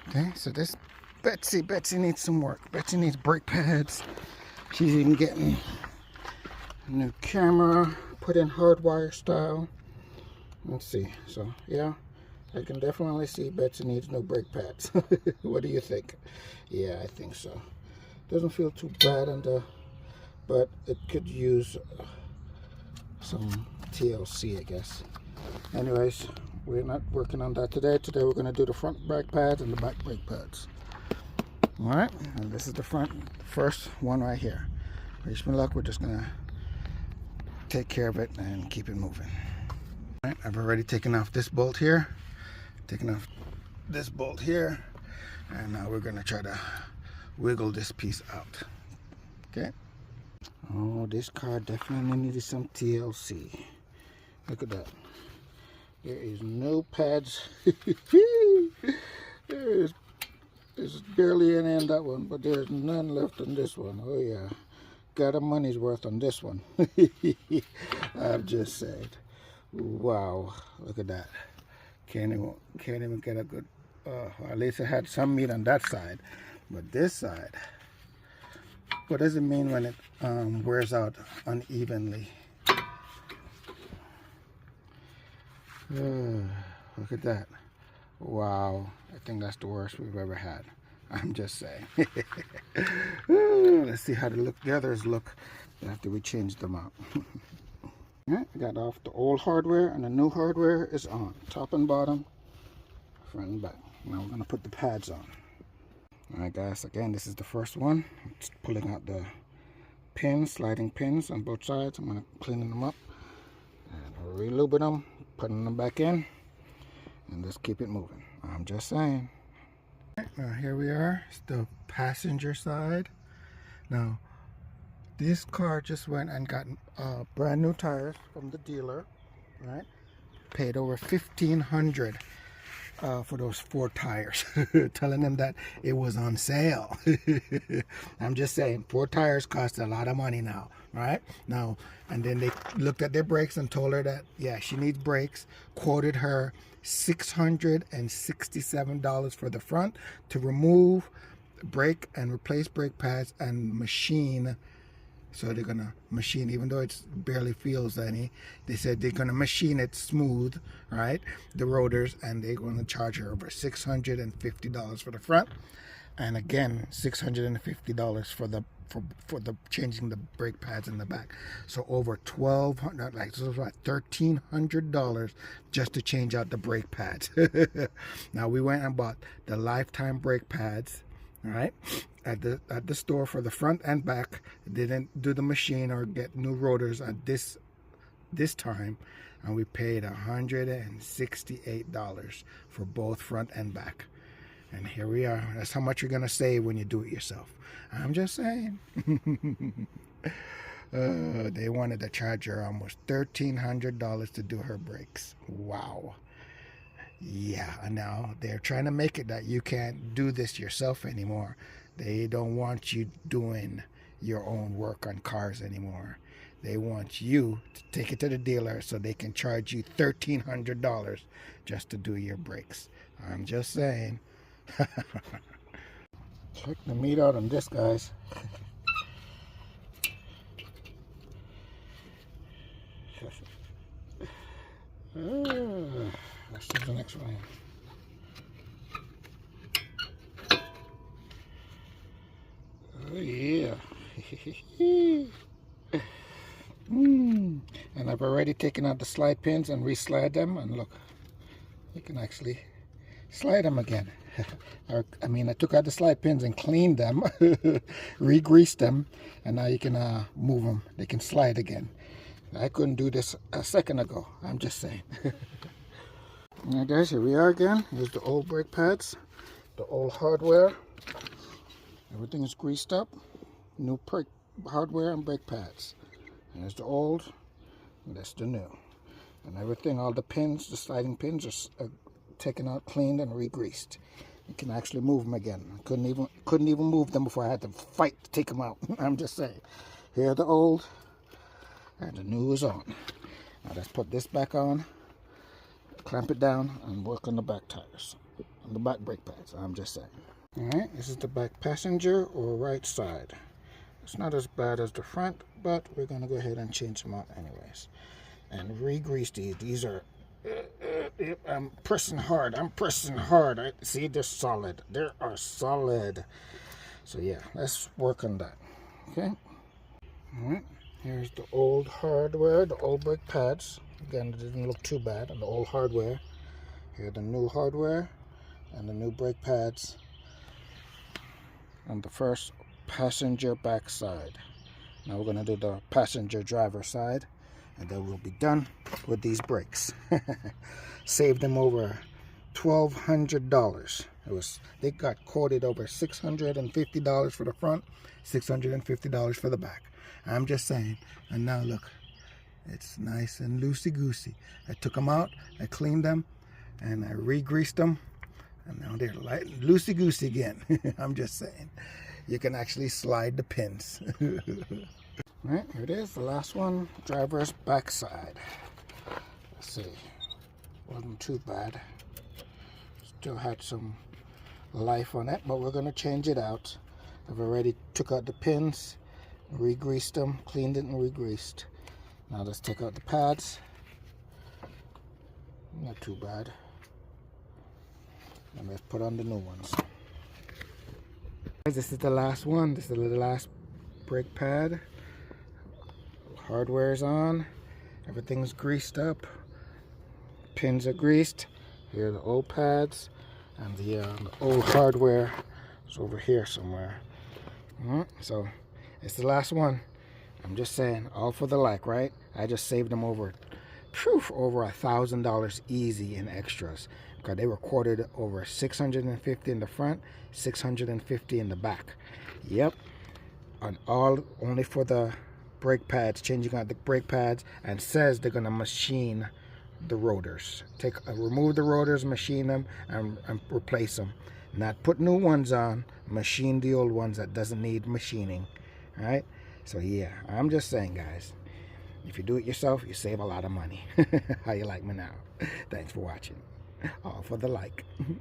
Okay, so this Betsy needs some work. Betsy needs brake pads. She's even getting a new camera put in hardwire style. Let's see. So yeah, I can definitely see Betsy needs new brake pads. What do you think? Yeah, I think so. Doesn't feel too bad but it could use some TLC, I guess. Anyways, we're not working on that today. Today we're going to do the front brake pads and the back brake pads. Alright, and this is the first one right here. Wish me luck, we're just going to take care of it and keep it moving. Alright, I've already taken off this bolt here, and now we're going to try to wiggle this piece out. Okay. Oh, this car definitely needed some TLC. Look at that. There is no pads. There's barely any in that one, but there's none left on this one. Oh yeah, got a money's worth on this one. I've just said, wow, look at that. Can't even get a good. At least it had some meat on that side, but this side. What does it mean when it wears out unevenly? Look at that. Wow, I think that's the worst we've ever had. I'm just saying. Let's see how the others look after we change them out. Alright, I got off the old hardware and the new hardware is on. Top and bottom, front and back. Now we're going to put the pads on. Alright guys, again this is the first one. I'm just pulling out the pins, sliding pins on both sides. I'm going to clean them up and re-lube them, putting them back in, and just keep it moving. I'm just saying. Now here we are, it's the passenger side. Now this car just went and got brand new tires from the dealer, right? Paid over $1,500 for those 4 tires, telling them that it was on sale. I'm just saying, 4 tires cost a lot of money now, right? Now, and then they looked at their brakes and told her that, yeah, she needs brakes, quoted her $667 for the front to remove brake and replace brake pads and machine. So they're gonna machine, even though it barely feels any, they said they're gonna machine it smooth, right, the rotors, and they're gonna charge her over $650 for the front, and again $650 for the changing the brake pads in the back. So over $1,200, like, so about $1,300 just to change out the brake pads. Now we went and bought the lifetime brake pads, right, at the store for the front and back. Didn't do the machine or get new rotors at this time, and we paid $168 for both front and back. And here we are. That's how much you're gonna save when you do it yourself. I'm just saying. They wanted to charge her almost $1,300 to do her brakes. Wow. Yeah, now they're trying to make it that you can't do this yourself anymore. They don't want you doing your own work on cars anymore. They want you to take it to the dealer so they can charge you $1,300 just to do your brakes. I'm just saying. Check the meat out on this, guys. Let's see the next one. Oh yeah. And I've already taken out the slide pins and re-slide them, and look, you can actually slide them again. I mean, I took out the slide pins and cleaned them, re-greased them, and now you can move them. They can slide again. I couldn't do this a second ago. I'm just saying. Alright guys, here we are again. Here's the old brake pads, the old hardware. Everything is greased up. New hardware and brake pads. There's the old, and that's the new. And everything, all the pins, the sliding pins are taken out, cleaned, and re-greased. You can actually move them again. Couldn't even move them before I had to fight to take them out. I'm just saying. Here are the old, and the new is on. Now let's put this back on, clamp it down, and work on the back tires. on the back brake pads. I'm just saying. All right, this is the back passenger or right side. It's not as bad as the front, but we're gonna go ahead and change them out anyways. And re-grease these. These are, I'm pressing hard. See, they're solid. They are solid. So yeah, let's work on that. Okay. All right. Here's the old hardware, the old brake pads. Again, it didn't look too bad on the old hardware. Here are the new hardware and the new brake pads on the first passenger back side. Now we're going to do the passenger driver side, and then we'll be done with these brakes. Saved them over $1,200. They got quoted over $650 for the front, $650 for the back. I'm just saying. And now look, it's nice and loosey-goosey. I took them out, I cleaned them, and I re-greased them, and now they're light loosey-goosey again. I'm just saying. You can actually slide the pins. All right, here it is, the last one, driver's backside. Let's see, wasn't too bad. Still had some life on it, but we're gonna change it out. I've already took out the pins, re-greased them, cleaned it and re-greased. Now let's take out the pads. Not too bad. And let's put on the new ones. This is the last one. This is the last brake pad. Hardware is on. Everything's greased up. Pins are greased. Here are the old pads. And the old hardware is over here somewhere. So it's the last one. I'm just saying, all for the like, right? I just saved them over $1,000 easy in extras, because they were quoted over $650 in the front, $650 in the back. Yep, and all only for the brake pads, changing out the brake pads, and says they're gonna machine the rotors. Remove the rotors, machine them, and replace them. Not put new ones on, machine the old ones that doesn't need machining. All right. So yeah, I'm just saying, guys, if you do it yourself, you save a lot of money. How you like me now? Thanks for watching. All for the like.